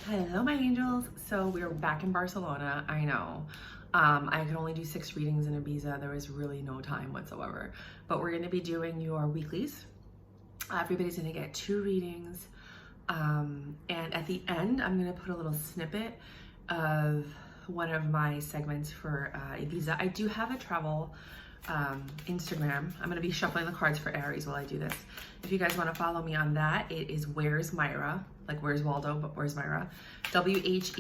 Hello, my angels. So we're back in Barcelona. I know. I could only do 6 readings in Ibiza. There was really no time whatsoever. But we're going to be doing your weeklies. Everybody's going to get 2 readings. And at the end, I'm going to put a little snippet of one of my segments for Ibiza. I do have a travel Instagram. I'm going to be shuffling the cards for Aries while I do this. If you guys want to follow me on that, it is Where's Mayra, like Where's Waldo, but Where's Mayra? WHERESMAYRA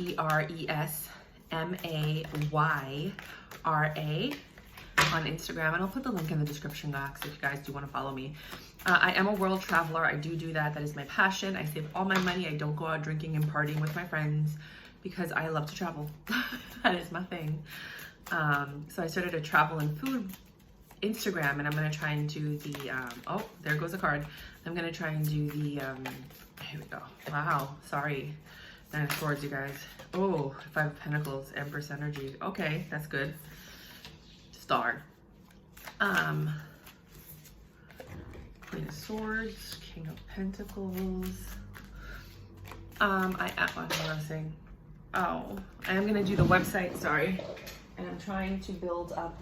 on Instagram, and I'll put the link in the description box if you guys do want to follow me. I am a world traveler. I do that. That is my passion. I save all my money. I don't go out drinking and partying with my friends because I love to travel. That is my thing. So I started a travel and food Instagram, and I'm going to try and do the, oh, there goes a card. I'm going to try and do the, here we go. Wow, sorry. 9 of Swords, you guys. Oh, 5 of Pentacles, Empress energy. Okay, that's good. Star. Queen of Swords, King of Pentacles. What was I saying? Oh, I am going to do the website, sorry. And I'm trying to build up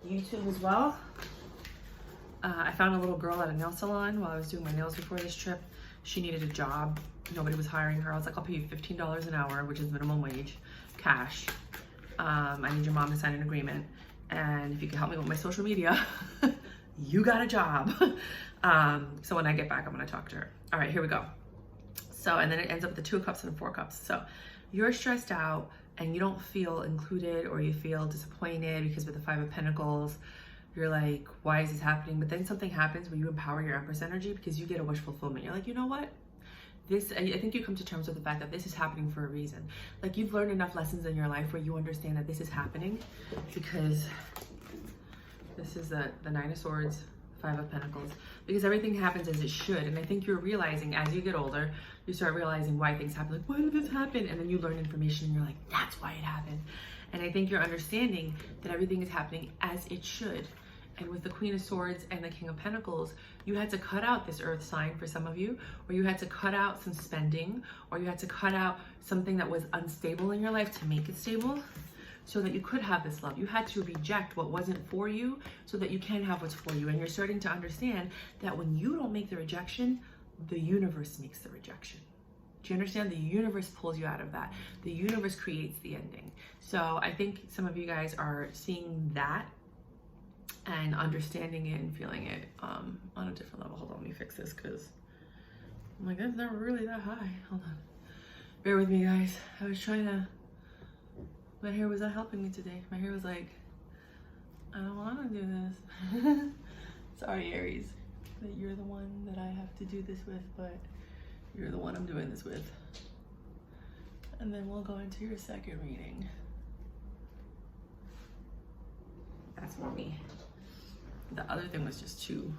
YouTube as well. I found a little girl at a nail salon while I was doing my nails before this trip. She needed a job. Nobody was hiring her. I was like, I'll pay you $15 an hour, which is minimum wage, cash. I need your mom to sign an agreement. And if you can help me with my social media, you got a job. So when I get back, I'm gonna talk to her. All right, here we go. So, and then it ends up with the 2 of Cups and 4 Cups. So you're stressed out and you don't feel included, or you feel disappointed because with the 5 of Pentacles, you're like, why is this happening? But then something happens where you empower your Empress energy because you get a wish fulfillment. You're like, you know what? This, I think you come to terms with the fact that this is happening for a reason. Like, you've learned enough lessons in your life where you understand that this is happening because this is the 9 of Swords, 5 of Pentacles, because everything happens as it should. And I think you're realizing as you get older, you start realizing why things happen. Like, why did this happen? And then you learn information and you're like, that's why it happened. And I think you're understanding that everything is happening as it should. And with the Queen of Swords and the King of Pentacles, you had to cut out this earth sign for some of you, or you had to cut out some spending, or you had to cut out something that was unstable in your life to make it stable so that you could have this love. You had to reject what wasn't for you so that you can have what's for you. And you're starting to understand that when you don't make the rejection, the universe makes the rejection. Do you understand? The universe pulls you out of that. The universe creates the ending. So I think some of you guys are seeing that and understanding it and feeling it on a different level. Hold on, let me fix this because I'm like, that's never really that high. Hold on. Bear with me, guys. I was trying to, my hair was not helping me today. My hair was like, I don't want to do this. Sorry, Aries, that you're the one that I have to do this with, but you're the one I'm doing this with. And then we'll go into your second reading. That's for me. The other thing was just too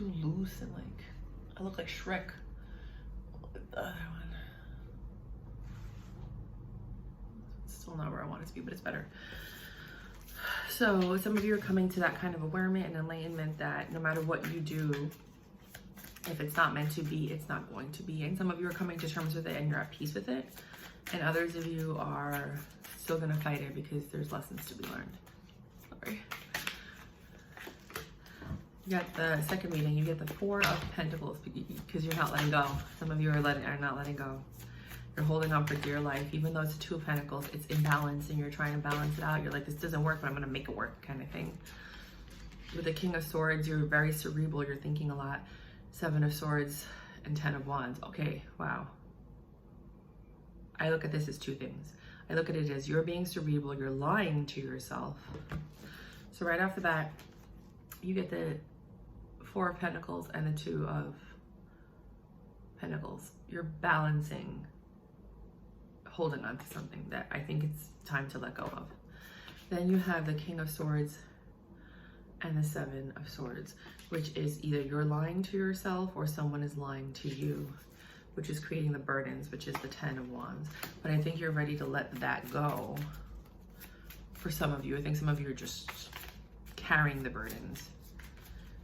loose and like, I look like Shrek. The other one. It's still not where I want it to be, but it's better. So some of you are coming to that kind of awareness and enlightenment that no matter what you do, if it's not meant to be, it's not going to be. And some of you are coming to terms with it and you're at peace with it. And others of you are still gonna fight it because there's lessons to be learned. Sorry. You got the second reading, you get the 4 of Pentacles because you're not letting go. Some of you are not letting go. You're holding on for dear life. Even though it's 2 of Pentacles, it's imbalanced and you're trying to balance it out. You're like, this doesn't work, but I'm gonna make it work kind of thing. With the King of Swords, you're very cerebral, you're thinking a lot. 7 of Swords and 10 of Wands. Okay, wow. I look at this as 2 things. I look at it as you're being cerebral, you're lying to yourself. So right after that, you get the 4 of Pentacles and the 2 of Pentacles. You're balancing, holding on to something that I think it's time to let go of. Then you have the King of Swords and the 7 of Swords, which is either you're lying to yourself or someone is lying to you, which is creating the burdens, which is the 10 of Wands. But I think you're ready to let that go for some of you. I think some of you are just carrying the burdens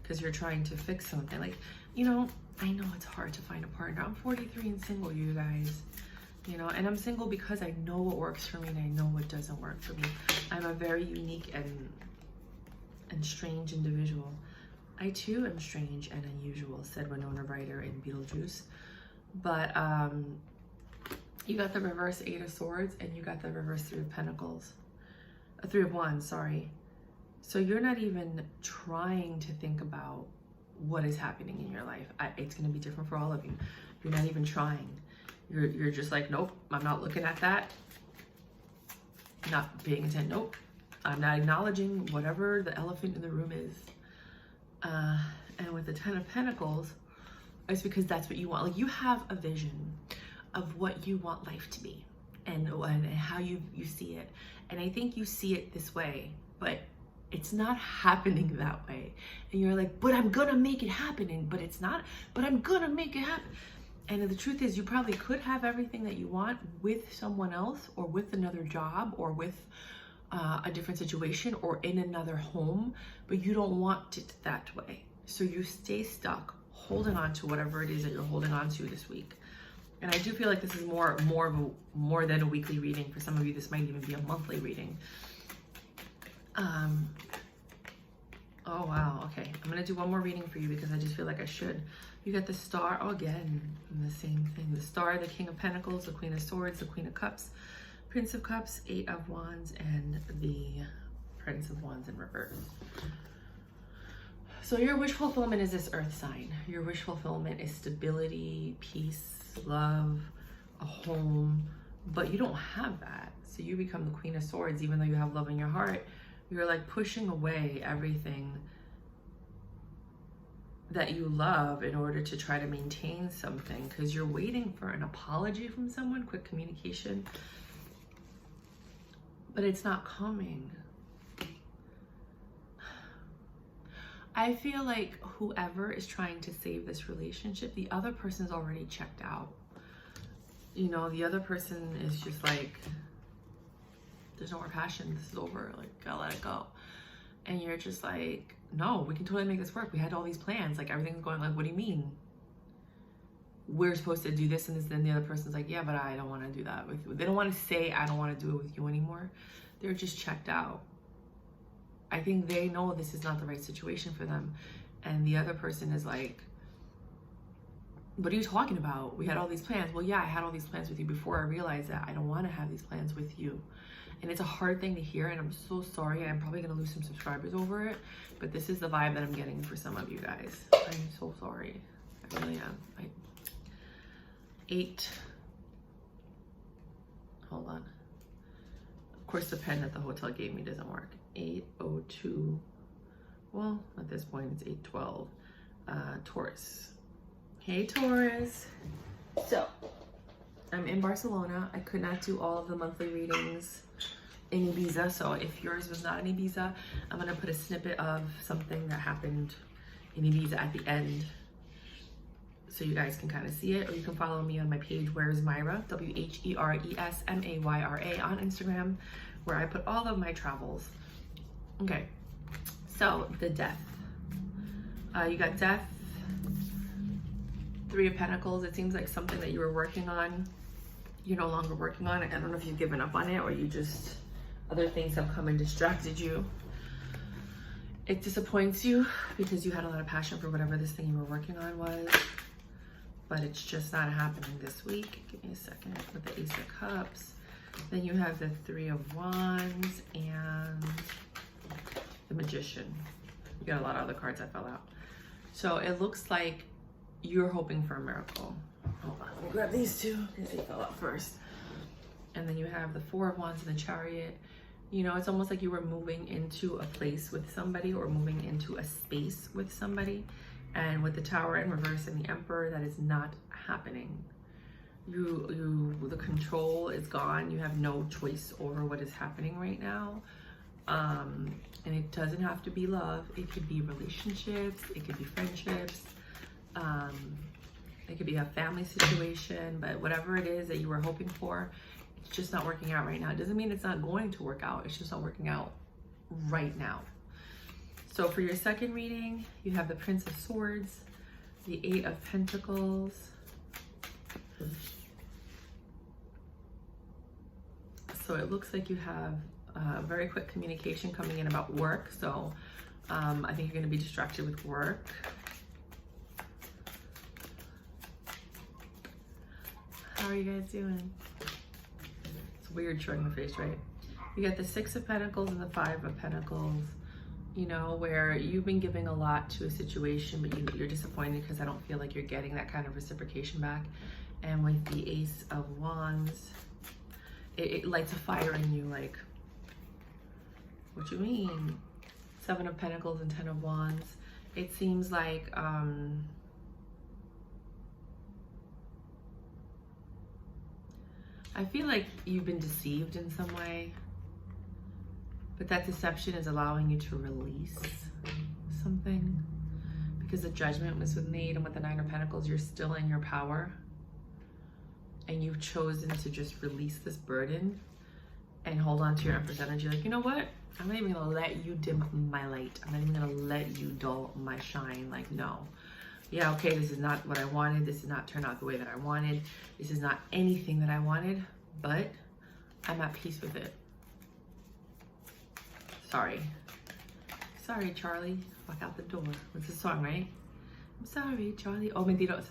because you're trying to fix something. Like, you know, I know it's hard to find a partner. I'm 43 and single, you guys. You know, and I'm single because I know what works for me and I know what doesn't work for me. I'm a very unique and strange individual. I too am strange and unusual, said Winona Ryder in Beetlejuice. But you got the reverse 8 of Swords and you got the reverse 3 of Pentacles. 3 of Wands, sorry. So you're not even trying to think about what is happening in your life. It's going to be different for all of you. You're not even trying. You're just like, nope, I'm not looking at that. Not paying attention. Nope. I'm not acknowledging whatever the elephant in the room is. And with the 10 of Pentacles, it's because that's what you want. Like, you have a vision of what you want life to be and how you see it. And I think you see it this way, but it's not happening that way. And you're like, but I'm gonna make it happen. But it's not, but I'm gonna make it happen. And the truth is, you probably could have everything that you want with someone else, or with another job, or with a different situation, or in another home, but you don't want it that way. So you stay stuck holding on to whatever it is that you're holding on to this week. And I do feel like this is more than a weekly reading. For some of you, this might even be a monthly reading. Oh wow, okay. I'm gonna do one more reading for you because I just feel like I should. You got the Star, again, the same thing. The Star, the King of Pentacles, the Queen of Swords, the Queen of Cups, Prince of Cups, 8 of Wands, and the Prince of Wands in reverse. So your wish fulfillment is this earth sign. Your wish fulfillment is stability, peace, love, a home, but you don't have that. So you become the Queen of Swords, even though you have love in your heart. You're like pushing away everything that you love in order to try to maintain something, because you're waiting for an apology from someone, quick communication, but it's not coming. I feel like whoever is trying to save this relationship, the other person's already checked out. You know, the other person is just like, there's no more passion, this is over, like, gotta let it go. And you're just like, no, we can totally make this work. We had all these plans, like everything's going, like, what do you mean? We're supposed to do this and this, and then the other person's like, yeah, but I don't want to do that with you. They don't want to say, I don't want to do it with you anymore. They're just checked out. I think they know this is not the right situation for them. And the other person is like, what are you talking about? We had all these plans. Well, yeah, I had all these plans with you before I realized that I don't want to have these plans with you. And it's a hard thing to hear, and I'm so sorry. I'm probably going to lose some subscribers over it, but this is the vibe that I'm getting for some of you guys. I'm so sorry. I really am. 8. Hold on. Of course, the pen that the hotel gave me doesn't work. 802. Well, at this point, it's 812. Taurus. Hey, Taurus. So, I'm in Barcelona. I could not do all of the monthly readings in Ibiza, so if yours was not in Ibiza, I'm gonna put a snippet of something that happened in Ibiza at the end so you guys can kind of see it, or you can follow me on my page, Where's Mayra, WHERESMAYRA on Instagram, where I put all of my travels. Okay, so the Death. You got Death, 3 of Pentacles. It seems like something that you were working on, you're no longer working on it. I don't know if you've given up on it or you just, other things have come and distracted you. It disappoints you because you had a lot of passion for whatever this thing you were working on was, but it's just not happening this week. Give me a second with the Ace of Cups. Then you have the 3 of Wands and the Magician. You got a lot of other cards that fell out. So it looks like you're hoping for a miracle. Hold on, let me grab these two because they fell out first. And then you have the 4 of Wands and the Chariot. You know, it's almost like you were moving into a place with somebody or moving into a space with somebody. And with the Tower in reverse and the Emperor, that is not happening. The control is gone. You have no choice over what is happening right now. And it doesn't have to be love. It could be relationships. It could be friendships. It could be a family situation, but whatever it is that you were hoping for, it's just not working out right now. It doesn't mean it's not going to work out. It's just not working out right now. So for your second reading, you have the Prince of Swords, the 8 of Pentacles. So it looks like you have very quick communication coming in about work. So I think you're going to be distracted with work. How are you guys doing? It's weird showing the face, right? You got the 6 of Pentacles and the 5 of Pentacles, you know, where you've been giving a lot to a situation, but you're disappointed because I don't feel like you're getting that kind of reciprocation back. And with the Ace of Wands, it lights a fire in you, like, what you mean? 7 of Pentacles and 10 of Wands. It seems like I feel like you've been deceived in some way, but that deception is allowing you to release something, because the Judgment was made, and with the 9 of Pentacles, you're still in your power, and you've chosen to just release this burden and hold on to your Empress energy. Like, you know what? I'm not even gonna let you dim my light. I'm not even gonna let you dull my shine. Like, no. Yeah, okay, this is not what I wanted. This did not turn out the way that I wanted. This is not anything that I wanted, but I'm at peace with it. Sorry. Sorry, Charlie. Walk out the door. What's the song, right? I'm sorry, Charlie. Oh, mentiros.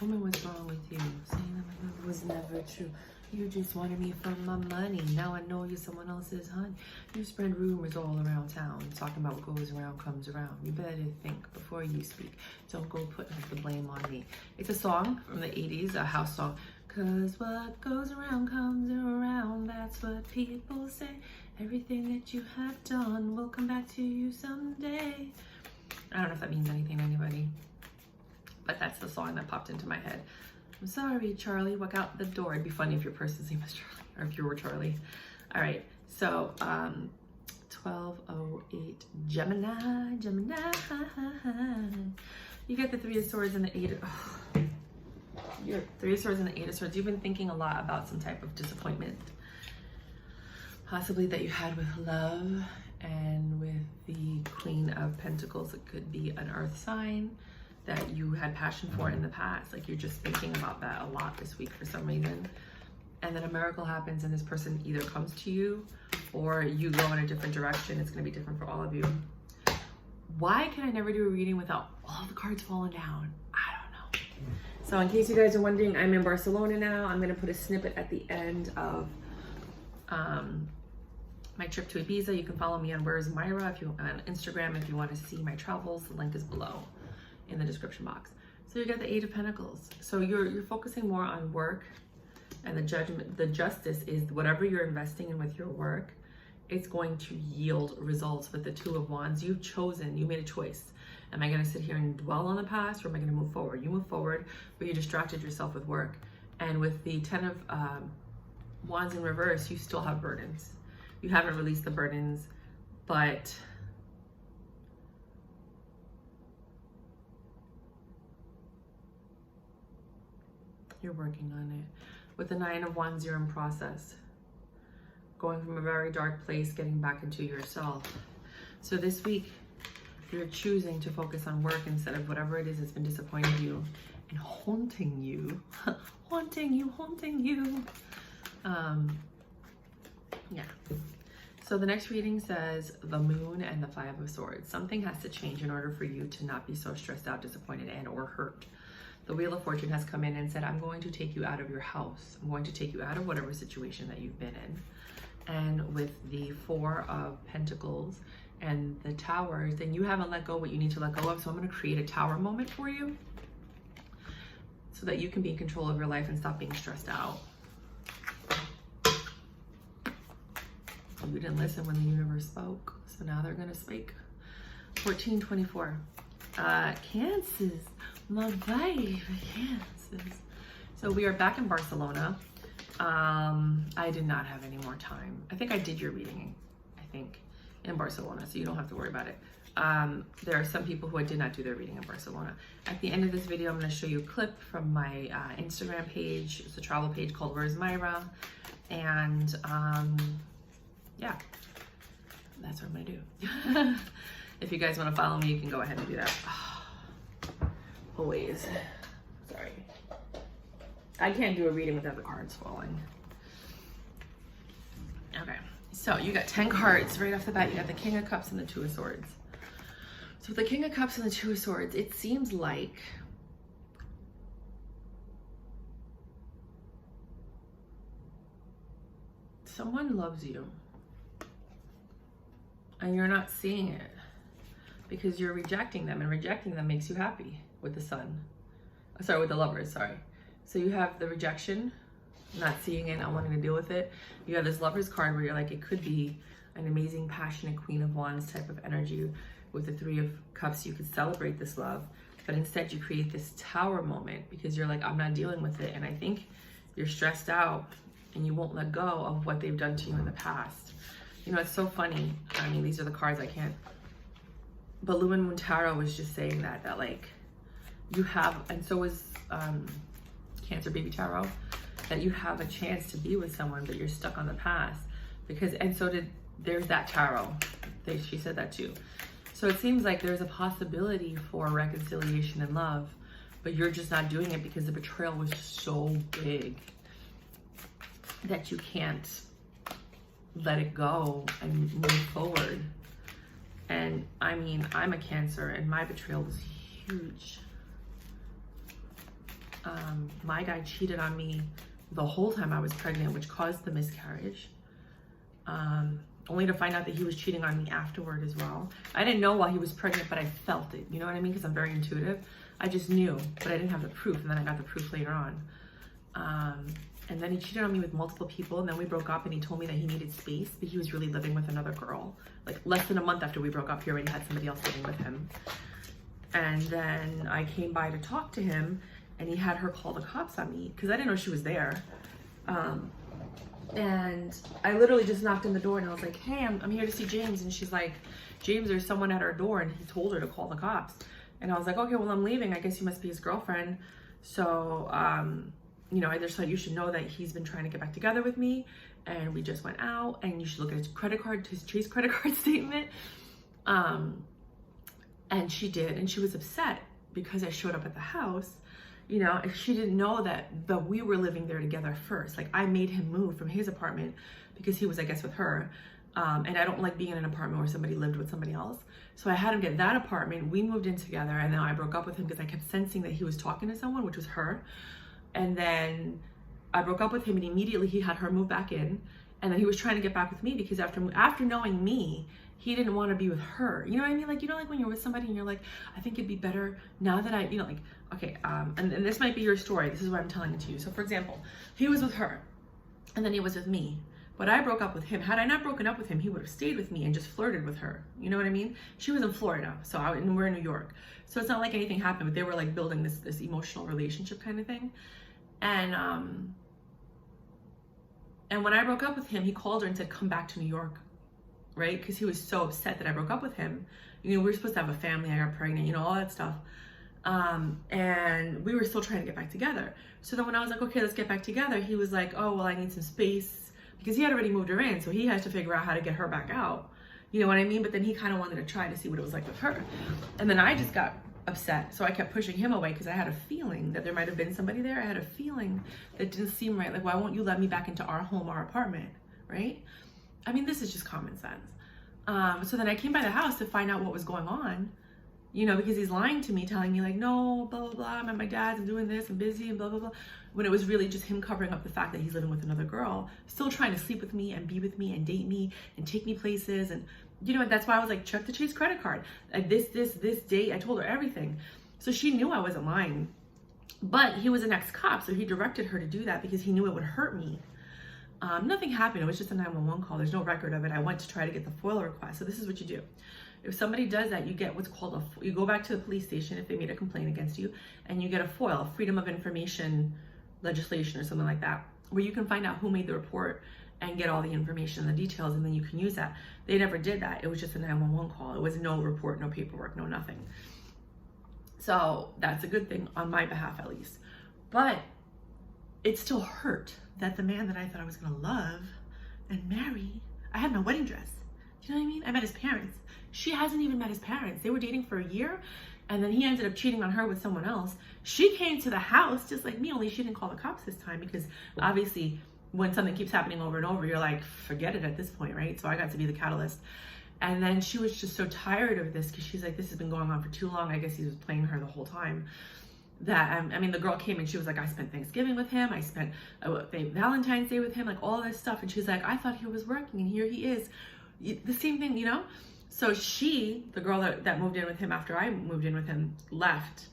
Woman, what's wrong with you? Saying that my love was never true. You just wanted me for my money. Now I know you're someone else's honey. You spread rumors all around town, talking about what goes around comes around. You better think before you speak. Don't go putting the blame on me. It's a song from the 80s, a house song. 'Cause what goes around comes around. That's what people say. Everything that you have done will come back to you someday. I don't know if that means anything to anybody, but that's the song that popped into my head. I'm sorry, Charlie, walk out the door. It'd be funny if your person's name was Charlie, or if you were Charlie. All right, so 1208 Gemini. You got the 3 of Swords and the 8 of... Oh, your 3 of Swords and the 8 of Swords. You've been thinking a lot about some type of disappointment, possibly that you had with love. And with the Queen of Pentacles, it could be an earth sign that you had passion for in the past. Like, you're just thinking about that a lot this week for some reason. And then a miracle happens and this person either comes to you or you go in a different direction. It's gonna be different for all of you. Why can I never do a reading without all the cards falling down? I don't know. So in case you guys are wondering, I'm in Barcelona now. I'm gonna put a snippet at the end of my trip to Ibiza. You can follow me on Where's Myra if you on Instagram if you want to see my travels. The link is below in the description box. So you got the 8 of Pentacles. So you're focusing more on work, and the Judgment, the Justice is whatever you're investing in with your work, it's going to yield results. With the 2 of Wands, you've chosen, you made a choice. Am I going to sit here and dwell on the past, or am I going to move forward? You move forward, but you distracted yourself with work. And with the 10 of Wands in reverse, you still have burdens. You haven't released the burdens, but you're working on it. With the 9 of Wands, you're in process. Going from a very dark place, getting back into yourself. So this week, you're choosing to focus on work instead of whatever it is that's been disappointing you and haunting you. haunting you. Yeah. So the next reading says the Moon and the 5 of Swords. Something has to change in order for you to not be so stressed out, disappointed, and or hurt. The Wheel of Fortune has come in and said, I'm going to take you out of your house. I'm going to take you out of whatever situation that you've been in. And with the 4 of Pentacles and the Tower, then you haven't let go what you need to let go of. So I'm going to create a Tower moment for you so that you can be in control of your life and stop being stressed out. You didn't listen when the universe spoke, so now they're going to speak. 1424. Cancers. My baby, Cancers. So we are back in Barcelona. I did not have any more time. I think I did your reading, in Barcelona, so you don't have to worry about it. There are some people who I did not do their reading in Barcelona. At the end of this video, I'm going to show you a clip from my Instagram page. It's a travel page called Where's Myra. And yeah, that's what I'm going to do. If you guys want to follow me, you can go ahead and do that. always. Sorry. I can't do a reading without the cards falling. Okay, so you got 10 cards right off the bat. You got the King of Cups and the Two of Swords. So the King of Cups and the Two of Swords, it seems like someone loves you and you're not seeing it because you're rejecting them, and rejecting them makes you happy with the Sun. Sorry, with the Lovers, sorry. So you have the rejection, not seeing it, not wanting to deal with it. You have this Lovers card where you're like, it could be an amazing, passionate Queen of Wands type of energy. With the Three of Cups, you could celebrate this love, but instead you create this Tower moment because you're like, I'm not dealing with it. And I think you're stressed out and you won't let go of what they've done to you in the past. You know, it's so funny. I mean, these are the cards I can't. But Lumen Moon Tarot was just saying that like you have, and so was Cancer Baby Tarot, that you have a chance to be with someone, but you're stuck on the past. Because, and so there's that tarot. She said that too. So it seems like there's a possibility for reconciliation and love, but you're just not doing it because the betrayal was so big that you can't let it go and move forward. And I mean, I'm a Cancer and my betrayal was huge. My guy cheated on me the whole time I was pregnant, which caused the miscarriage. Only to find out that he was cheating on me afterward as well. I didn't know while he was pregnant, but I felt it. You know what I mean? Because I'm very intuitive. I just knew, but I didn't have the proof. And then I got the proof later on. And then he cheated on me with multiple people. And then we broke up and he told me that he needed space, but he was really living with another girl. Like less than a month after we broke up, he already had somebody else living with him. And then I came by to talk to him and he had her call the cops on me because I didn't know she was there. And I literally just knocked on the door and I was like, hey, I'm here to see James. And she's like, James, there's someone at our door. And he told her to call the cops. And I was like, okay, well, I'm leaving. I guess you must be his girlfriend. So, you know, I just thought you should know that he's been trying to get back together with me. And we just went out and you should look at his credit card, his Chase credit card statement. And she did. And she was upset because I showed up at the house. You know, she didn't know that we were living there together first. Like I made him move from his apartment because he was, I guess, with her. And I don't like being in an apartment where somebody lived with somebody else. So I had him get that apartment. We moved in together and then I broke up with him because I kept sensing that he was talking to someone, which was her. And then I broke up with him and immediately he had her move back in. And then he was trying to get back with me because after knowing me, he didn't want to be with her. You know what I mean? Like, you know, like when you're with somebody and you're like, I think it'd be better now that I, you know, like, okay, and this might be your story. This is why I'm telling it to you. So for example, he was with her and then he was with me. But I broke up with him. Had I not broken up with him, he would have stayed with me and just flirted with her. You know what I mean? She was in Florida, and we're in New York. So it's not like anything happened, but they were like building this emotional relationship kind of thing. And when I broke up with him, he called her and said, come back to New York, right? Because he was so upset that I broke up with him. You know, we were supposed to have a family, I got pregnant, you know, all that stuff. And we were still trying to get back together. So then when I was like, okay, let's get back together, he was like, oh, well, I need some space. Because he had already moved her in, so he had to figure out how to get her back out. You know what I mean? But then he kind of wanted to try to see what it was like with her. And then I just got upset. So I kept pushing him away because I had a feeling that there might have been somebody there. I had a feeling that didn't seem right. Like, why won't you let me back into our home, our apartment, right? I mean, this is just common sense. So then I came by the house to find out what was going on, you know, because he's lying to me, telling me like, no, blah, blah, blah, I'm at my dad's, I'm doing this, I'm busy, and blah, blah, blah. When it was really just him covering up the fact that he's living with another girl, still trying to sleep with me and be with me and date me and take me places. And you know, that's why I was like, check the Chase credit card. Like this date, I told her everything. So she knew I wasn't lying. But he was an ex-cop, so he directed her to do that because he knew it would hurt me. Nothing happened, it was just a 911 call. There's no record of it. I went to try to get the FOIL request. So this is what you do. If somebody does that, you get what's called you go back to the police station if they made a complaint against you, and you get a FOIL, Freedom of Information legislation or something like that, where you can find out who made the report and get all the information and the details, and then you can use that. They never did that. It was just a 911 call. It was no report, no paperwork, no nothing. So that's a good thing on my behalf, at least. But it still hurt that the man that I thought I was gonna love and marry, I had my wedding dress. Do you know what I mean? I met his parents. She hasn't even met his parents. They were dating for a year. And then he ended up cheating on her with someone else. She came to the house just like me, only she didn't call the cops this time, because obviously when something keeps happening over and over, you're like, forget it at this point, right? So I got to be the catalyst. And then she was just so tired of this, because she's like, this has been going on for too long. I guess he was playing her the whole time. That, I mean, the girl came and she was like, I spent Thanksgiving with him. I spent Valentine's Day with him, like all this stuff. And she's like, I thought he was working and here he is. The same thing, you know? So she, the girl that moved in with him after I moved in with him, left.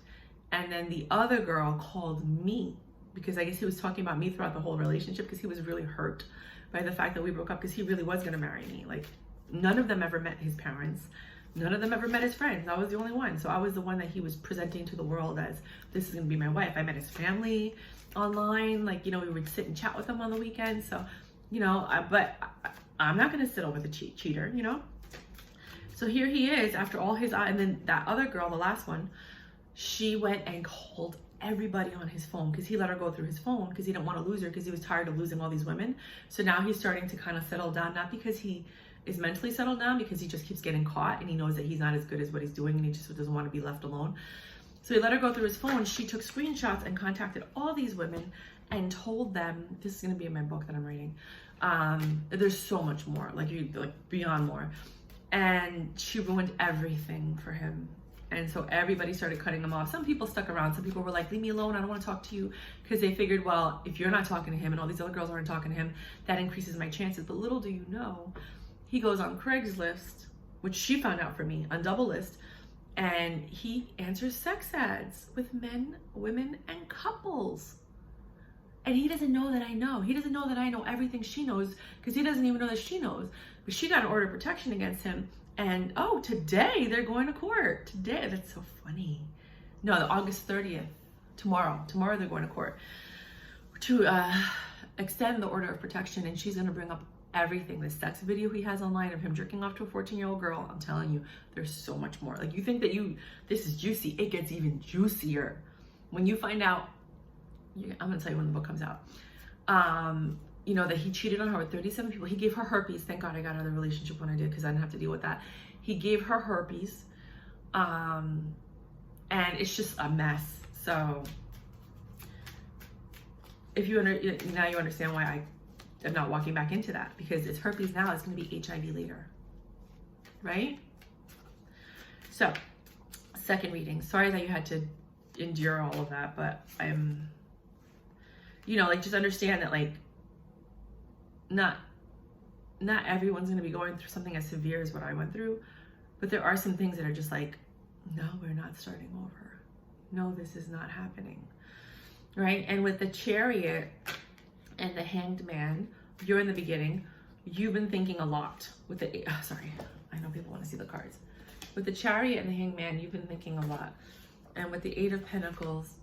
And then the other girl called me, because I guess he was talking about me throughout the whole relationship, because he was really hurt by the fact that we broke up, because he really was going to marry me. Like, none of them ever met his parents. None of them ever met his friends. I was the only one. So I was the one that he was presenting to the world as, this is going to be my wife. I met his family online. Like, you know, we would sit and chat with them on the weekends. So, you know, but I'm not going to sit over the cheater, you know? So here he is after all his, and then that other girl, the last one, she went and called everybody on his phone, because he let her go through his phone because he didn't want to lose her, because he was tired of losing all these women. So now he's starting to kind of settle down, not because he is mentally settled down, because he just keeps getting caught and he knows that he's not as good as what he's doing, and he just doesn't want to be left alone. So he let her go through his phone. She took screenshots and contacted all these women and told them, this is going to be in my book that I'm writing. There's so much more, like beyond more. And she ruined everything for him. And so everybody started cutting him off. Some people stuck around. Some people were like, leave me alone. I don't want to talk to you. Because they figured, well, if you're not talking to him and all these other girls aren't talking to him, that increases my chances. But little do you know, he goes on Craigslist, which she found out for me, on Double List, and he answers sex ads with men, women, and couples. And he doesn't know that I know. He doesn't know that I know everything she knows, because he doesn't even know that she knows. But she got an order of protection against him. And oh, today they're going to court. Today, that's so funny. No, August 30th, tomorrow they're going to court to extend the order of protection. And she's going to bring up everything. The sex video he has online of him jerking off to a 14-year-old girl. I'm telling you, there's so much more. Like, you think that this is juicy. It gets even juicier when you find out. I'm going to tell you when the book comes out. You know, that he cheated on her with 37 people. He gave her herpes. Thank God I got out of the relationship when I did, because I didn't have to deal with that. He gave her herpes. And it's just a mess. So if now you understand why I am not walking back into that, because it's herpes now. It's going to be HIV later. Right? So, second reading. Sorry that you had to endure all of that, but I'm, you know, like, just understand that, like, not everyone's going to be going through something as severe as what I went through, but there are some things that are just like, no, we're not starting over. No, this is not happening. Right? And with the Chariot and the Hanged Man, you're in the beginning. You've been thinking a lot with the, sorry, I know people want to see the cards. With the Chariot and the Hanged Man, you've been thinking a lot. And with the Eight of Pentacles,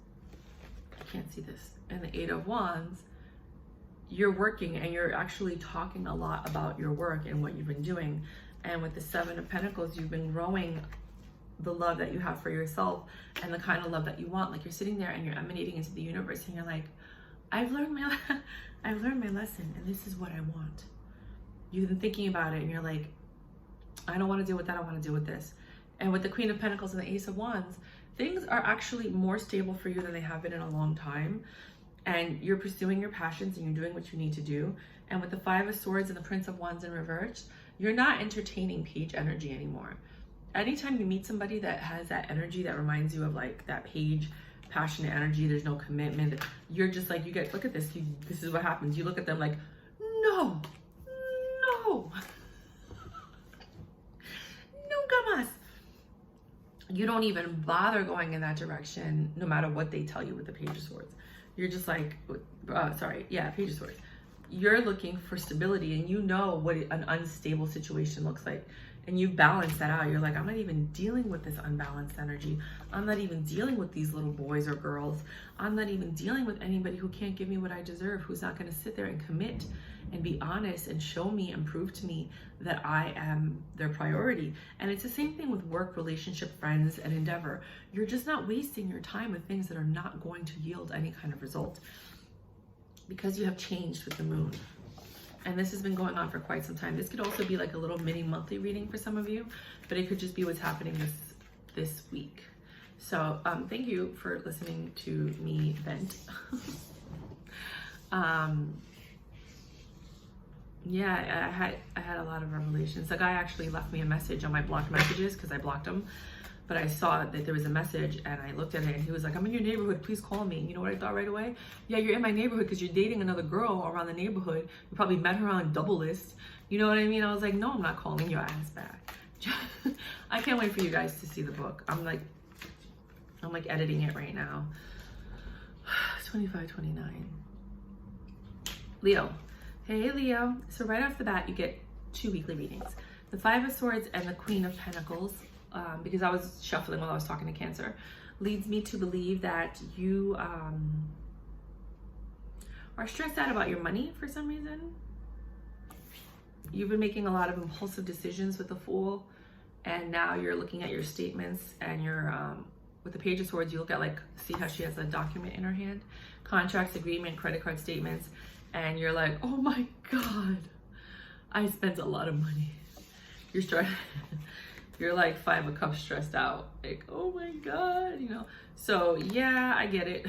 I can't see this, and the Eight of Wands, you're working and you're actually talking a lot about your work and what you've been doing. And with the Seven of Pentacles, you've been growing the love that you have for yourself and the kind of love that you want. Like, you're sitting there and you're emanating into the universe and you're like, I've learned my lesson, and this is what I want. You've been thinking about it and you're like, I don't want to deal with that. I want to deal with this. And with the Queen of Pentacles and the Ace of Wands, things are actually more stable for you than they have been in a long time. And you're pursuing your passions and you're doing what you need to do. And with the Five of Swords and the Prince of Wands in reverse, you're not entertaining page energy anymore. Anytime you meet somebody that has that energy that reminds you of like that page, passionate energy, there's no commitment, you're just like, look at this, this is what happens. You look at them like, no, gamas. You don't even bother going in that direction, no matter what they tell you with the Page of Swords. You're just like, Page of Swords. You're looking for stability, and you know what an unstable situation looks like. And you balance that out. You're like, I'm not even dealing with this unbalanced energy. I'm not even dealing with these little boys or girls. I'm not even dealing with anybody who can't give me what I deserve, who's not going to sit there and commit and be honest and show me and prove to me that I am their priority. And it's the same thing with work, relationship, friends, and endeavor. You're just not wasting your time with things that are not going to yield any kind of result, because you have changed with the moon. And this has been going on for quite some time. This could also be like a little mini monthly reading for some of you, but it could just be what's happening this week. So thank you for listening to me vent. Yeah, I had a lot of revelations. The guy actually left me a message on my blocked messages because I blocked him. But I saw that there was a message and I looked at it and he was like, I'm in your neighborhood, please call me. You know what I thought right away? Yeah, you're in my neighborhood because you're dating another girl around the neighborhood. You probably met her on Double List. You know what I mean? I was like, no, I'm not calling your ass back. I can't wait for you guys to see the book. I'm like editing it right now. 25, 29. Leo. Hey Leo. So right off the bat, you get 2 weekly readings. The 5 of Swords and the Queen of Pentacles. Because I was shuffling while I was talking to Cancer, leads me to believe that you are stressed out about your money for some reason. You've been making a lot of impulsive decisions with the Fool, and now you're looking at your statements and you're, with the Page of Swords, you look at see how she has a document in her hand, contracts, agreement, credit card statements, and you're like, oh my God, I spent a lot of money. You're stressed. You're like 5 of Cups stressed out. Like, oh my God, you know? So yeah, I get it.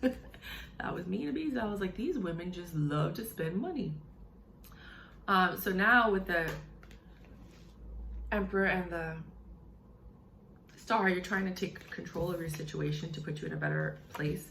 That was me in Ibiza. I was like, these women just love to spend money. So now with the Emperor and the Star, you're trying to take control of your situation to put you in a better place.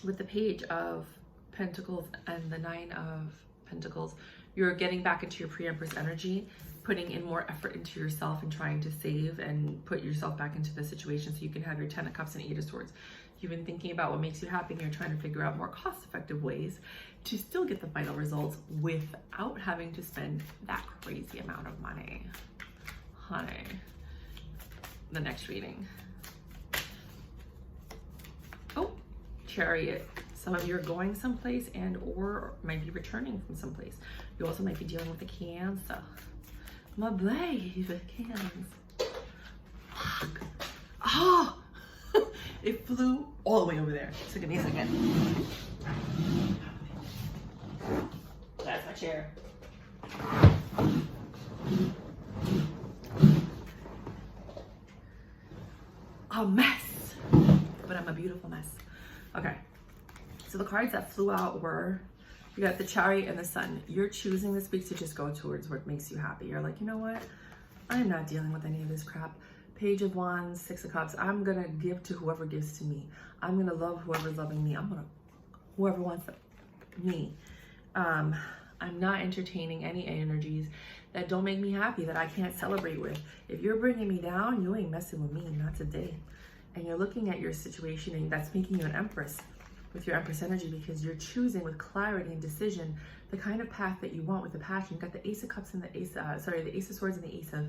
With the Page of Pentacles and the 9 of Pentacles, you're getting back into your pre-Empress energy, putting in more effort into yourself and trying to save and put yourself back into the situation so you can have your 10 of Cups and 8 of Swords. You've been thinking about what makes you happy and you're trying to figure out more cost-effective ways to still get the final results without having to spend that crazy amount of money. Honey, the next reading. Oh, Chariot. Some of you are going someplace and or might be returning from someplace. You also might be dealing with a Cancer. My baby cans. Fuck. Oh, it flew all the way over there. So give me a second. That's my chair. A mess, but I'm a beautiful mess. Okay, so the cards that flew out were, you got the Chariot and the Sun. You're choosing this week to just go towards what makes you happy. You're like, you know what? I'm not dealing with any of this crap. Page of Wands, 6 of Cups. I'm going to give to whoever gives to me. I'm going to love whoever's loving me. Whoever wants me. I'm not entertaining any energies that don't make me happy, that I can't celebrate with. If you're bringing me down, you ain't messing with me, not today. And you're looking at your situation and that's making you an Empress with your Empress energy, because you're choosing with clarity and decision the kind of path that you want with the passion. You got the Ace of Cups and the Ace of Swords and the Ace of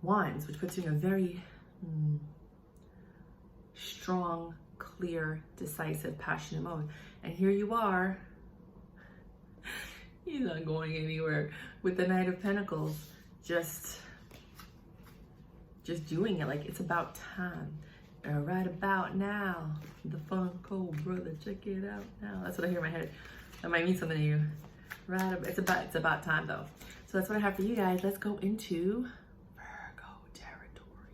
Wands, which puts you in a very strong, clear, decisive, passionate mode. And here you are. He's not going anywhere with the Knight of Pentacles, just doing it like it's about time. Right about now, the fun cold brother, check it out now. That's what I hear in my head. That might mean something to you. It's about time though. So that's what I have for you guys. Let's go into Virgo territory.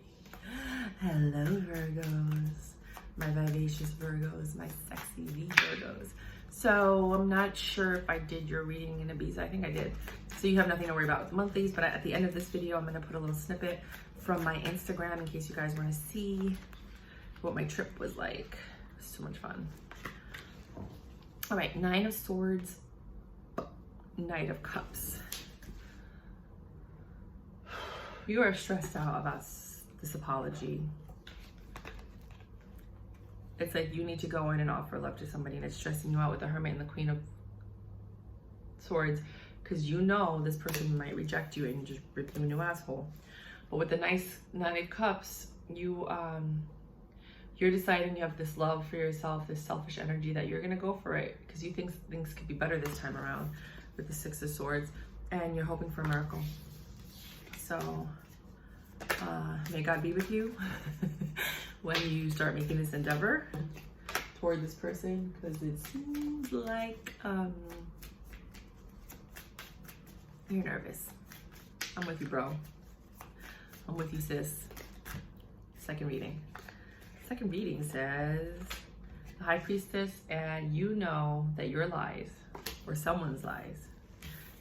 Hello Virgos, my vivacious Virgos, my sexy V Virgos. So I'm not sure if I did your reading in Ibiza. I think I did. So you have nothing to worry about with monthlies, but at the end of this video, I'm gonna put a little snippet from my Instagram in case you guys wanna see what my trip was like. It was so much fun. All right, 9 of Swords, Knight of Cups. You are stressed out about this apology. It's like you need to go in and offer love to somebody and it's stressing you out with the Hermit and the Queen of Swords, because you know this person might reject you and just rip you a new asshole. But with the nice 9 of Cups, you're deciding you have this love for yourself, this selfish energy that you're gonna go for it because you think things could be better this time around with the 6 of Swords, and you're hoping for a miracle. So may God be with you when you start making this endeavor toward this person, because it seems like you're nervous. I'm with you, bro. I'm with you, sis. second reading. Second reading says, the High Priestess, and you know that your lies, or someone's lies,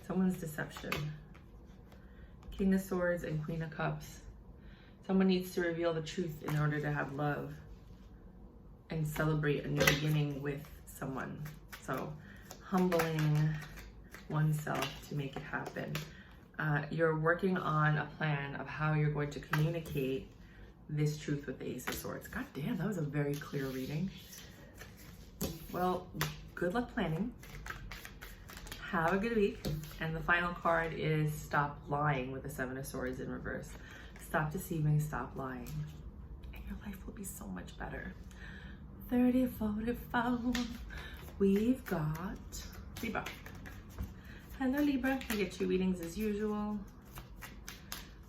someone's deception. King of Swords and Queen of Cups. Someone needs to reveal the truth in order to have love and celebrate a new beginning with someone. So humbling oneself to make it happen. You're working on a plan of how you're going to communicate this truth with the Ace of Swords. God damn, that was a very clear reading. Well, good luck planning. Have a good week. And the final card is stop lying with the Seven of Swords in reverse. Stop deceiving, stop lying. And your life will be so much better. 30, 45. We've got Libra. Hello Libra, you get 2 readings as usual.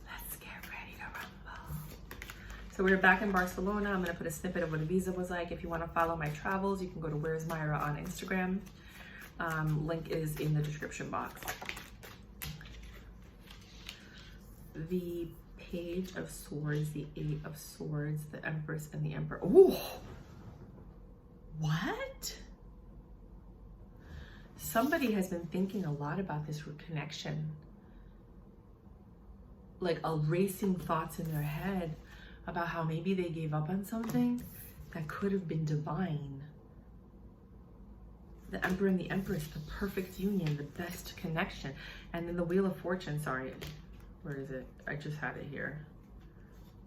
Let's get ready to rumble. So we're back in Barcelona. I'm gonna put a snippet of what Ibiza was like. If you wanna follow my travels, you can go to Where's Myra on Instagram. Link is in the description box. The Page of Swords, the 8 of Swords, the Empress, and the Emperor. Ooh! What? Somebody has been thinking a lot about this connection. Like racing thoughts in their head about how maybe they gave up on something that could have been divine. The Emperor and the Empress, the perfect union, the best connection. And then the Wheel of Fortune, sorry, where is it? I just had it here.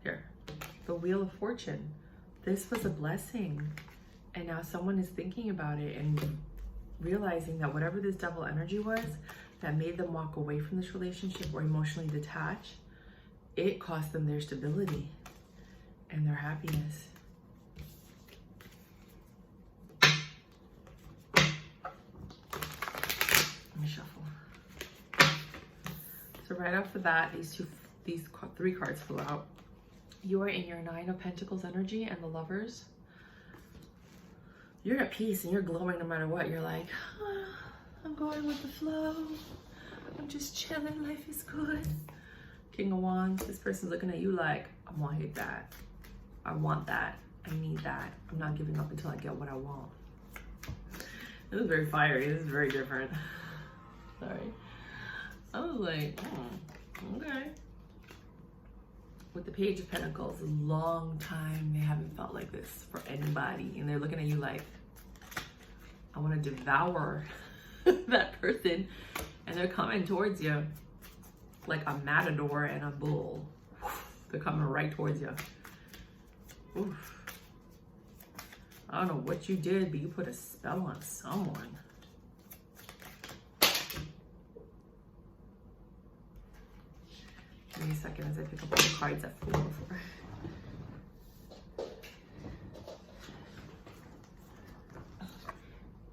Here, the Wheel of Fortune. This was a blessing. And now someone is thinking about it and realizing that whatever this devil energy was that made them walk away from this relationship or emotionally detach, it cost them their stability and their happiness. Let me shuffle. So right off the bat, these 3 cards flew out. You are in your 9 of Pentacles energy and the Lovers. You're at peace and you're glowing no matter what. You're like, oh, I'm going with the flow. I'm just chilling. Life is good. King of Wands. This person's looking at you like, I want that. I want that. I need that. I'm not giving up until I get what I want. This is very fiery. This is very different. Sorry. I was like, okay. With the Page of Pentacles, a long time they haven't felt like this for anybody. And they're looking at you like, I want to devour that person. And they're coming towards you like a matador and a bull. They're coming right towards you. Oof. I don't know what you did, but you put a spell on someone. Give me a second as I pick up all the cards that flew before.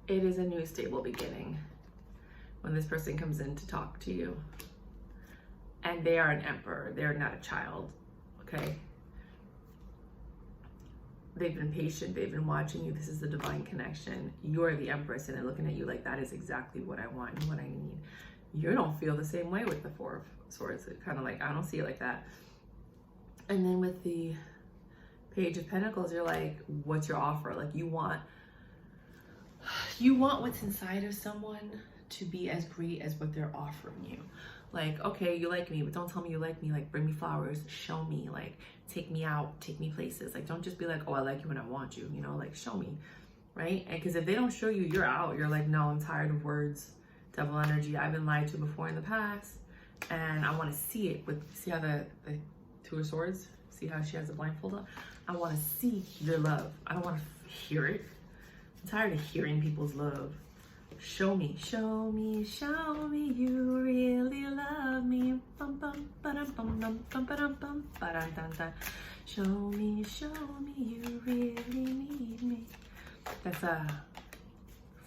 It is a new stable beginning when this person comes in to talk to you. And they are an emperor. They're not a child, okay? They've been patient. They've been watching you. This is the divine connection. You're the empress and they're looking at you like that is exactly what I want and what I need. You don't feel the same way with the 4 of Swords. It's kind of like, I don't see it like that. And then with the Page of Pentacles, you're like, what's your offer? Like you want what's inside of someone to be as great as what they're offering you. Like, okay, you like me, but don't tell me you like me. Like, bring me flowers, show me, like, take me out, take me places. Like, don't just be like, oh, I like you and I want you, you know, like, show me, right? And because if they don't show you, you're out. You're like, no, I'm tired of words, devil energy. I've been lied to before in the past, and I want to see it. See how the 2 of Swords? See how she has a blindfold on? I want to see your love. I don't want to hear it. I'm tired of hearing people's love. Show me, show me, show me you really love me. Bum bum ba-dum bum bum bum ba-dum bum ba-dum dum dum. Show me you really need me. That's a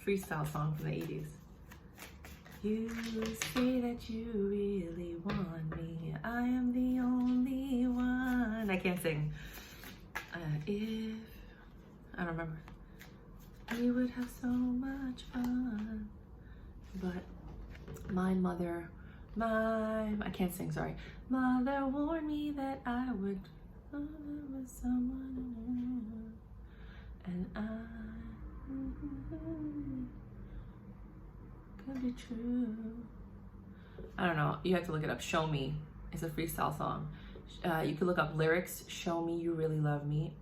freestyle song from the 80s. You say that you really want me. I am the only one. I can't sing. If I don't remember. We would have so much fun. But my mother, I can't sing, sorry. Mother warned me that I would And I could be true. I don't know. You have to look it up. Show Me. It's a freestyle song. You can look up lyrics. Show me you really love me.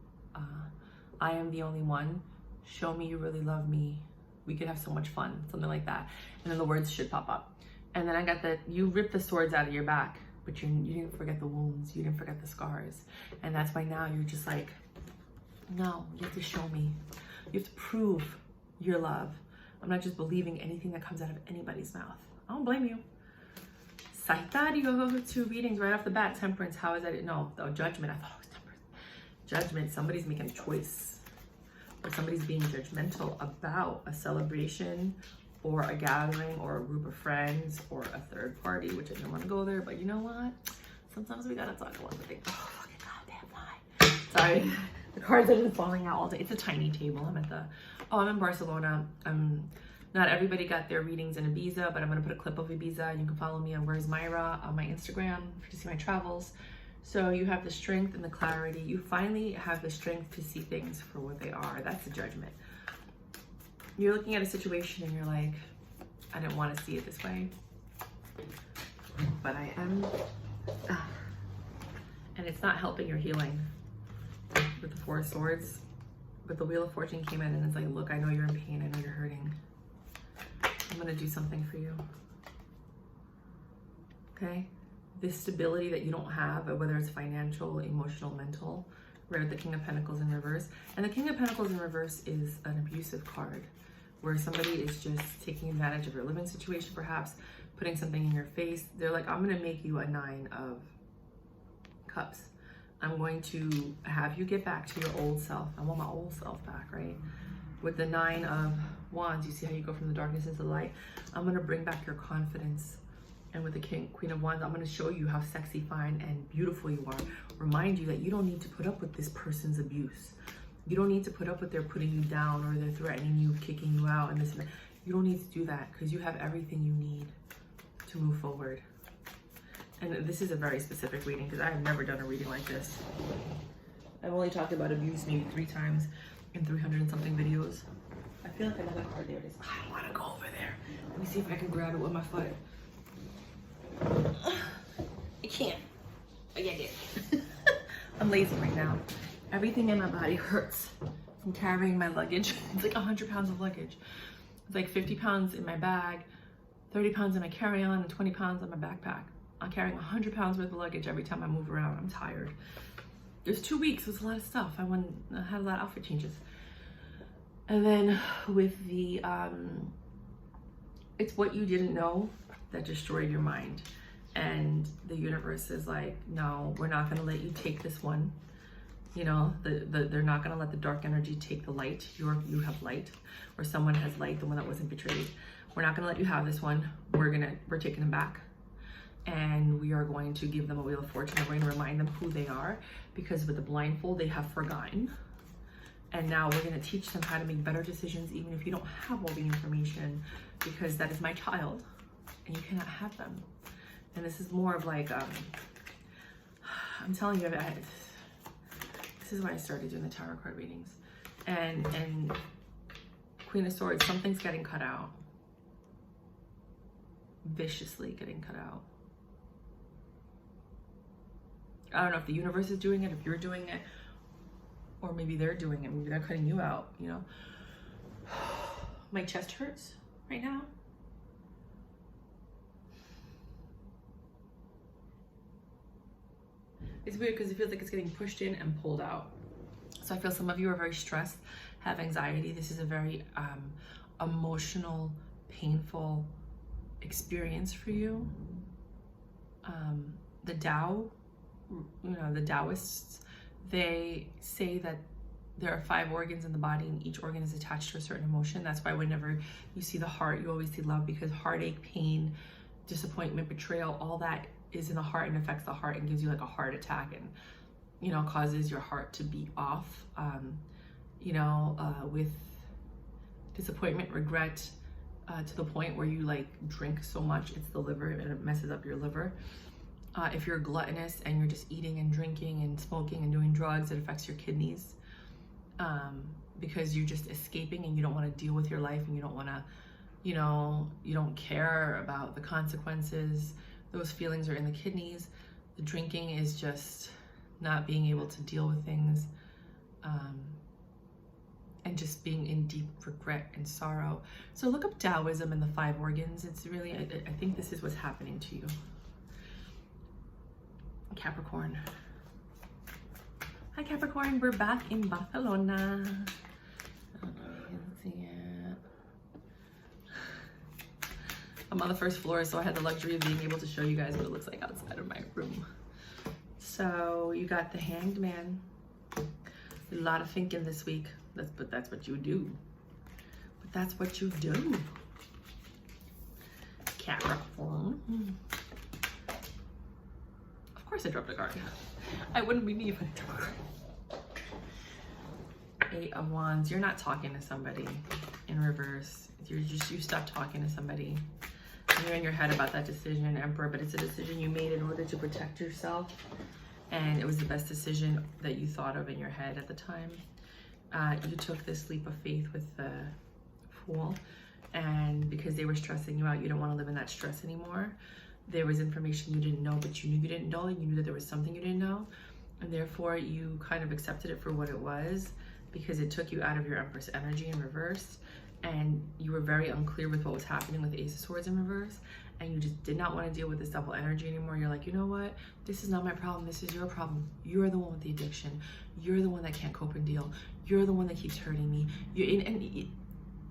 I am the only one. Show me you really love me. We could have so much fun. Something like that. And then the words should pop up. And then I got the, you rip the swords out of your back, but you didn't forget the wounds. You didn't forget the scars. And that's why now you're just like, no, you have to show me. You have to prove your love. I'm not just believing anything that comes out of anybody's mouth. I don't blame you. Sagittarius, 2 readings right off the bat. Temperance, how is that? No, Judgment. I thought it was Temperance. Judgment, somebody's making a choice. Or somebody's being judgmental about a celebration or a gathering or a group of friends or a third party, which I didn't want to go there, but you know what? Sometimes we gotta talk about the thing. Oh, fucking goddamn lie. Sorry. The cards have been falling out all day. It's a tiny table. I'm in Barcelona. Not everybody got their readings in Ibiza, but I'm gonna put a clip of Ibiza. You can follow me on Where's Mayra on my Instagram to see my travels. So you have the strength and the clarity. You finally have the strength to see things for what they are. That's the Judgment. You're looking at a situation and you're like, I didn't want to see it this way, but I am. And it's not helping your healing with the 4 of Swords. But the Wheel of Fortune came in and it's like, look, I know you're in pain. I know you're hurting. I'm going to do something for you. Okay? This stability that you don't have, whether it's financial, emotional, mental, right? The King of Pentacles in reverse. And the King of Pentacles in reverse is an abusive card where somebody is just taking advantage of your living situation, perhaps putting something in your face. They're like, I'm going to make you a 9 of Cups. I'm going to have you get back to your old self. I want my old self back, right? With the 9 of Wands, you see how you go from the darkness into the light? I'm going to bring back your confidence. And with the Queen of Wands, I'm going to show you how sexy, fine, and beautiful you are. Remind you that you don't need to put up with this person's abuse. You don't need to put up with their putting you down or they're threatening you, kicking you out, and this and that. You don't need to do that because you have everything you need to move forward. And this is a very specific reading because I have never done a reading like this. I've only talked about abuse maybe 3 times in 300 and something videos. I feel like another card. There it is. I don't want to go over there. Let me see if I can grab it with my foot. I can't. I get it. I'm lazy right now. Everything in my body hurts from carrying my luggage. It's like 100 pounds of luggage. It's like 50 pounds in my bag, 30 pounds in my carry-on, and 20 pounds in my backpack. I'm carrying 100 pounds worth of luggage every time I move around. I'm tired. There's 2 weeks. There's a lot of stuff. I had a lot of outfit changes. And then with the, it's what you didn't know that destroyed your mind. And the universe is like, no, we're not going to let you take this one. You know, they're not going to let the dark energy take the light. You have light, or someone has light, the one that wasn't betrayed. We're not going to let you have this one. We're taking them back. And we are going to give them a Wheel of Fortune. And we're going to remind them who they are, because with the blindfold, they have forgotten. And now we're going to teach them how to make better decisions, even if you don't have all the information, because that is my child and you cannot have them. And this is more of like, I'm telling you, this is why I started doing the tarot card readings. And Queen of Swords, something's getting cut out. Viciously getting cut out. I don't know if the universe is doing it, if you're doing it, or maybe they're doing it. Maybe they're cutting you out, you know. My chest hurts right now. It's weird because it feels like it's getting pushed in and pulled out. So I feel some of you are very stressed, have anxiety. This is a very emotional, painful experience for you. The Tao, you know, the Taoists, they say that there are 5 organs in the body and each organ is attached to a certain emotion. That's why whenever you see the heart, you always see love, because heartache, pain, disappointment, betrayal, all that is in the heart and affects the heart and gives you like a heart attack and, you know, causes your heart to beat off, with disappointment, regret, to the point where you like drink so much, it's the liver and it messes up your liver. If you're gluttonous and you're just eating and drinking and smoking and doing drugs, it affects your kidneys, because you're just escaping and you don't want to deal with your life, and you don't want to, you know, you don't care about the consequences. Those feelings are in the kidneys. The drinking is just not being able to deal with things, and just being in deep regret and sorrow. So look up Taoism and the 5 organs. It's really, I think this is what's happening to you. Capricorn. Hi Capricorn, we're back in Barcelona. I'm on the first floor, so I had the luxury of being able to show you guys what it looks like outside of my room. So you got the Hanged Man. A lot of thinking this week. But that's what you do. But that's what you do. Capricorn. Of course I dropped a card. I wouldn't be me if I dropped a card. 8 of Wands. You're not talking to somebody in reverse. You stopped talking to somebody. You're in your head about that decision, Emperor, but it's a decision you made in order to protect yourself. And it was the best decision that you thought of in your head at the time. You took this leap of faith with the Fool. And because they were stressing you out, you don't want to live in that stress anymore. There was information you didn't know, but you knew you didn't know, and you knew that there was something you didn't know. And therefore, you kind of accepted it for what it was, because it took you out of your Empress energy in reverse. And you were very unclear with what was happening with the Ace of Swords in reverse, and you just did not want to deal with this double energy anymore. You're like, you know what? This is not my problem. This is your problem. You're the one with the addiction. You're the one that can't cope and deal. You're the one that keeps hurting me.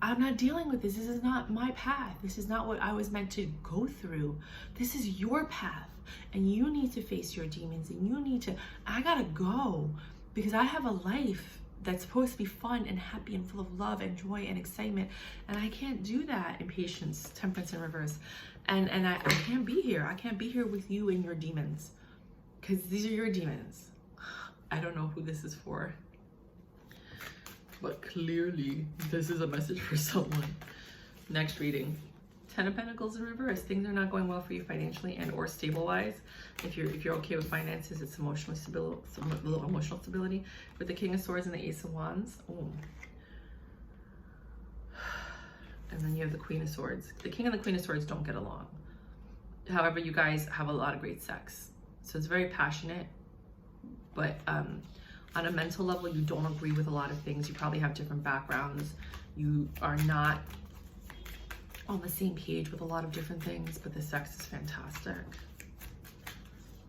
I'm not dealing with this. This is not my path. This is not what I was meant to go through. This is your path, and you need to face your demons, and you need to, I gotta go, because I have a life that's supposed to be fun and happy and full of love and joy and excitement, and I can't do that in Patience, Temperance in reverse. And I can't be here. I can't be here with you and your demons, because these are your demons. I don't know who this is for, but clearly this is a message for someone. Next reading. 10 of Pentacles in reverse. Things are not going well for you financially and or stable-wise. If you're okay with finances, it's emotional stability. With the King of Swords and the Ace of Wands. Ooh. And then you have the Queen of Swords. The King and the Queen of Swords don't get along. However, you guys have a lot of great sex. So it's very passionate, but on a mental level, you don't agree with a lot of things. You probably have different backgrounds. You are not on the same page with a lot of different things, but the sex is fantastic.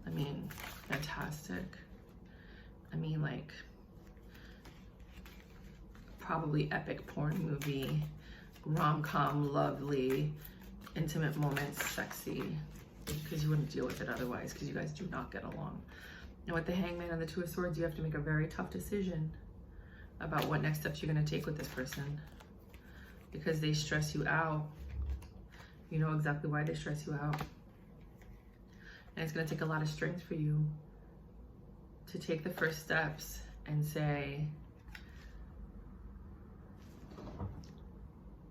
I mean, fantastic. I mean, like, probably epic porn movie, rom-com, lovely, intimate moments, sexy, because you wouldn't deal with it otherwise, because you guys do not get along. And with the Hangman and the Two of Swords, you have to make a very tough decision about what next steps you're going to take with this person, because they stress you out. You know exactly why they stress you out. And it's going to take a lot of strength for you to take the first steps and say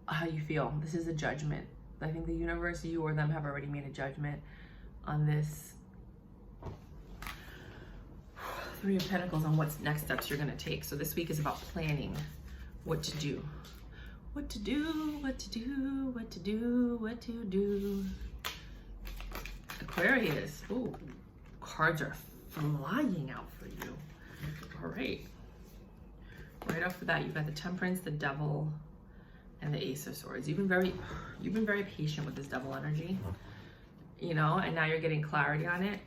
how you feel. This is a judgment. I think the universe, you or them, have already made a judgment on this Three of Pentacles, on what next steps you're going to take. So this week is about planning what to do. What to do, what to do, what to do, what to do. Aquarius. Ooh, cards are flying out for you. All right. Right off the bat, you've got the Temperance, the Devil, and the Ace of Swords. You've been very patient with this Devil energy, you know, and now you're getting clarity on it.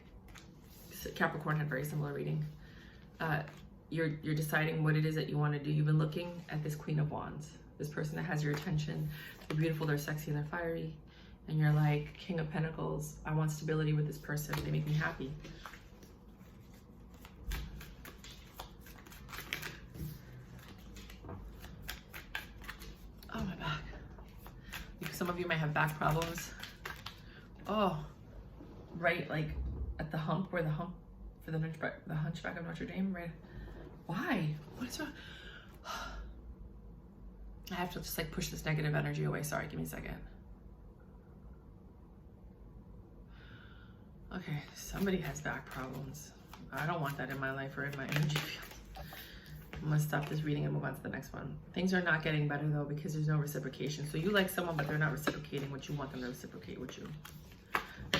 Capricorn had very similar reading. You're deciding what it is that you want to do. You've been looking at this Queen of Wands, this person that has your attention. They're beautiful, they're sexy, and they're fiery. And you're like, King of Pentacles, I want stability with this person. They make me happy. Oh, my back. Some of you might have back problems. Oh, right, like at the hump, where the hump for the Hunchback of Notre Dame, right? Why? What is wrong? I have to just like push this negative energy away. Sorry, give me a second. Okay, somebody has back problems. I don't want that in my life or in my energy field. I'm gonna stop this reading and move on to the next one. Things are not getting better though because there's no reciprocation. So you like someone, but they're not reciprocating what you want them to reciprocate with you.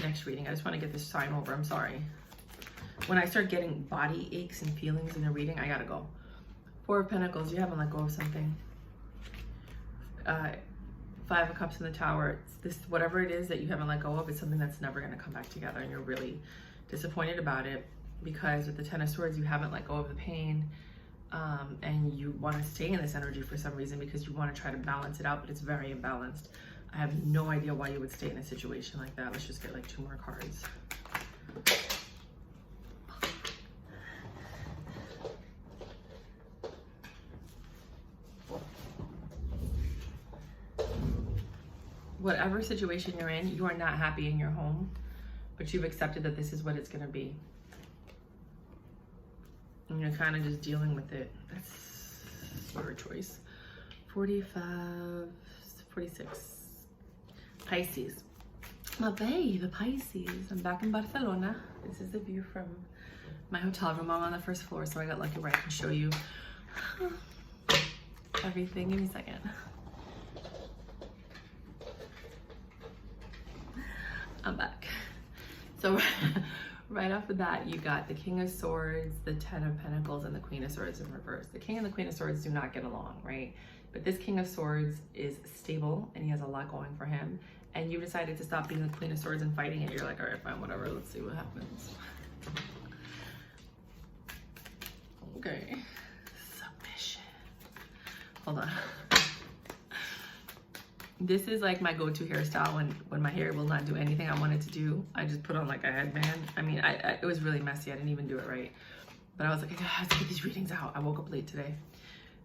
Next reading, I just want to get this sign over. I'm sorry. When I start getting body aches and feelings in the reading, I gotta go. Four of Pentacles, you haven't let go of something. Five of Cups in the Tower. It's this, whatever it is that you haven't let go of, it's something that's never gonna come back together, and you're really disappointed about it because with the Ten of Swords, you haven't let go of the pain, and you want to stay in this energy for some reason because you want to try to balance it out, but it's very imbalanced. I have no idea why you would stay in a situation like that. Let's just get like 2 more cards. Whatever situation you're in, you are not happy in your home, but you've accepted that this is what it's going to be. And you're kind of just dealing with it. That's your choice. 45, 46. Pisces. My babe, Pisces. I'm back in Barcelona. This is the view from my hotel room. I'm on the first floor, so I got lucky where I can show you everything. Give me a second. I'm back. So right off the bat, you got the King of Swords, the Ten of Pentacles, and the Queen of Swords in reverse. The King and the Queen of Swords do not get along, right? But this King of Swords is stable and he has a lot going for him. And you decided to stop being the Queen of Swords and fighting it. You're like, all right, fine, whatever. Let's see what happens. Okay. Submission. Hold on. This is like my go-to hairstyle when my hair will not do anything I wanted to do. I just put on like a headband. I mean, it was really messy. I didn't even do it right. But I was like, I have to get these readings out. I woke up late today.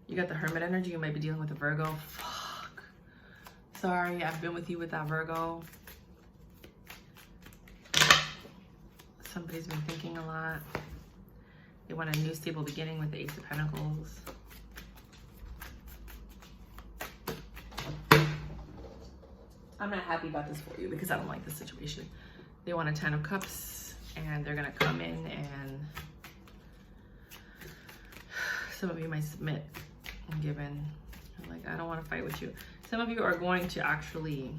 You got the Hermit energy. You might be dealing with a Virgo. Fuck. Sorry, I've been with you with that Virgo. Somebody's been thinking a lot. They want a new stable beginning with the Ace of Pentacles. I'm not happy about this for you because I don't like this situation. They want a 10 of Cups and they're gonna come in and some of you might submit and give in. I'm like, I don't want to fight with you. Some of you are going to actually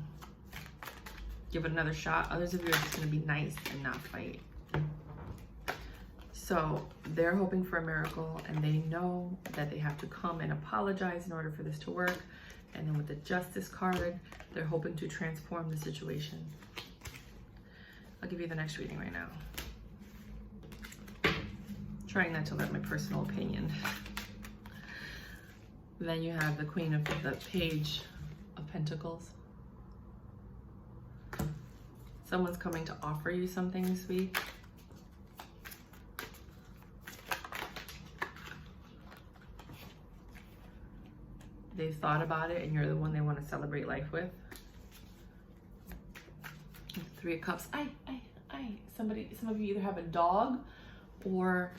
give it another shot. Others of you are just gonna be nice and not fight. So they're hoping for a miracle and they know that they have to come and apologize in order for this to work. And then with the Justice card, they're hoping to transform the situation. I'll give you the next reading right now. Trying not to let my personal opinion. Then you have the Queen of the Page of Pentacles. Someone's coming to offer you something this week. They've thought about it and you're the one they want to celebrate life with. Three of Cups. Some of you either have a dog or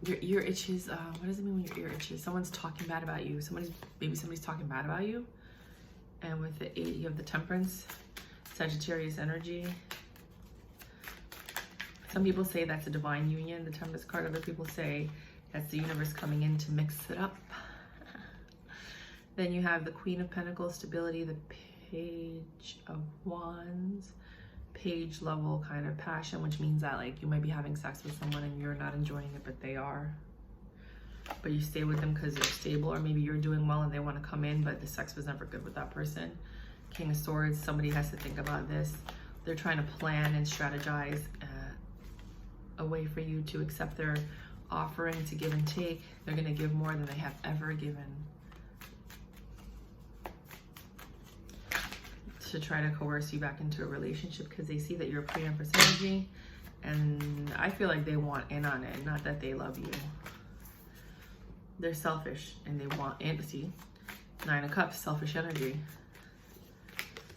your ear itches. What does it mean when your ear itches? Someone's talking bad about you. Maybe somebody's talking bad about you. And with the 8, you have the Temperance, Sagittarius energy. Some people say that's a divine union, the Temperance card. Other people say that's the universe coming in to mix it up. Then you have the Queen of Pentacles, stability, the Page of Wands, page level kind of passion, which means that like you might be having sex with someone and you're not enjoying it, but they are. But you stay with them because they're stable, or maybe you're doing well and they want to come in, but the sex was never good with that person. King of Swords, somebody has to think about this. They're trying to plan and strategize a way for you to accept their offering to give and take. They're going to give more than they have ever given, to try to coerce you back into a relationship because they see that you're a pre-empress energy, and I feel like they want in on it, not that they love you. They're selfish and they want in. See, 9 of Cups, selfish energy,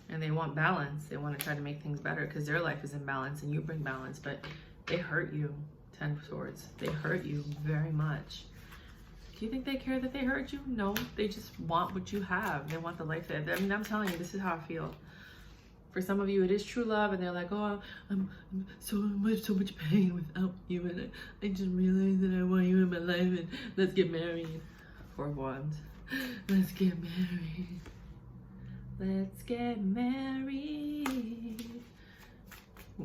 and they want balance. They want to try to make things better because their life is in balance and you bring balance, but they hurt you. 10 of Swords, they hurt you very much. Do you think they care that they hurt you? No, they just want what you have. They want the life that, I mean, I'm telling you, this is how I feel. For some of you, it is true love, and they're like, oh, I'm so much pain without you, and I just realized that I want you in my life, and let's get married. Four of Wands. Let's get married. Let's get married.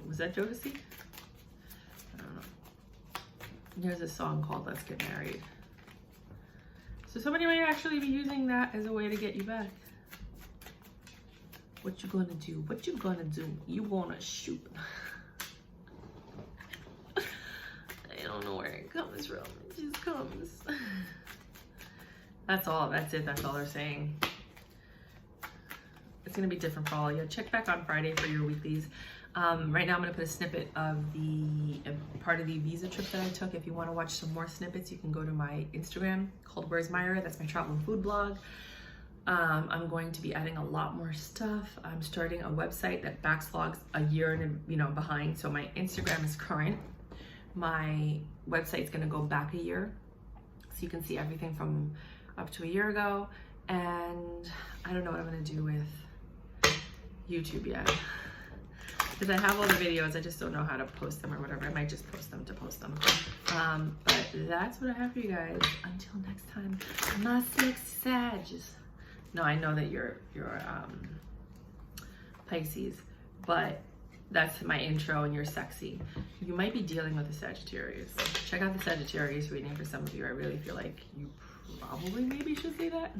Was that Jodeci? I don't know. There's a song called Let's Get Married. So somebody might actually be using that as a way to get you back. What you gonna do? What you gonna do? You gonna shoot. I don't know where it comes from. It just comes. That's all. That's it. That's all they're saying. It's gonna be different for all of you. Check back on Friday for your weeklies. Right now I'm gonna put a snippet of the part of the Ibiza trip that I took. If you wanna watch some more snippets, you can go to my Instagram called Where's Mayra. That's my travel and food blog. I'm going to be adding a lot more stuff. I'm starting a website that backlogs a year and behind. So my Instagram is current. My website's gonna go back a year. So you can see everything from up to a year ago. And I don't know what I'm gonna do with YouTube yet. Because I have all the videos, I just don't know how to post them or whatever. I might just post them to post them. But that's what I have for you guys. Until next time, my six Sages. No, I know that you're Pisces, but that's my intro and you're sexy. You might be dealing with a Sagittarius. Check out the Sagittarius reading for some of you. I really feel like you probably maybe should say that,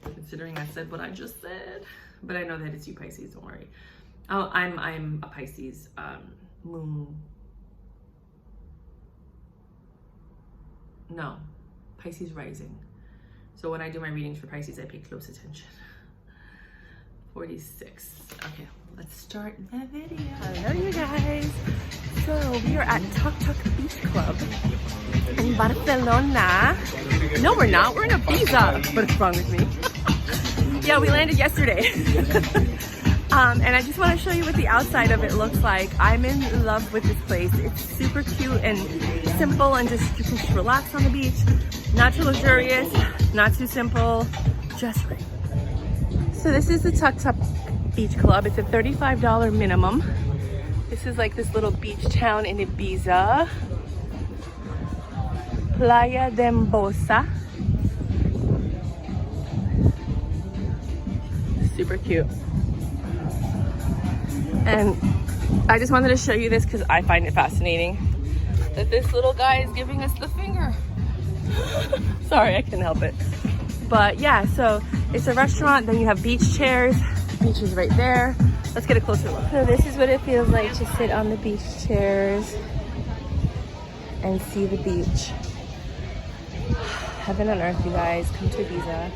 considering I said what I just said. But I know that it's you Pisces, don't worry. Oh, I'm a Pisces moon. No, Pisces rising. So when I do my readings for Pisces, I pay close attention. 46. Okay, let's start the video. Hello, you guys. So we are at Tuk Tuk Beach Club in Barcelona. No, we're not. We're in Ibiza. What's wrong with me? Yeah, we landed yesterday. And I just want to show you what the outside of it looks like. I'm in love with this place. It's super cute and simple, and just you can just relax on the beach. Not too luxurious, not too simple, just right. So this is the Tuk Tuk Beach Club. It's a $35 minimum. This is like this little beach town in Ibiza. Playa de Mbosa. Super cute. And I just wanted to show you this because I find it fascinating that this little guy is giving us the finger. Sorry, I can't help it. But yeah, so it's a restaurant, then you have beach chairs. The beach is right there. Let's get a closer look. So this is what it feels like to sit on the beach chairs and see the beach. Heaven on earth, you guys. Come to Ibiza.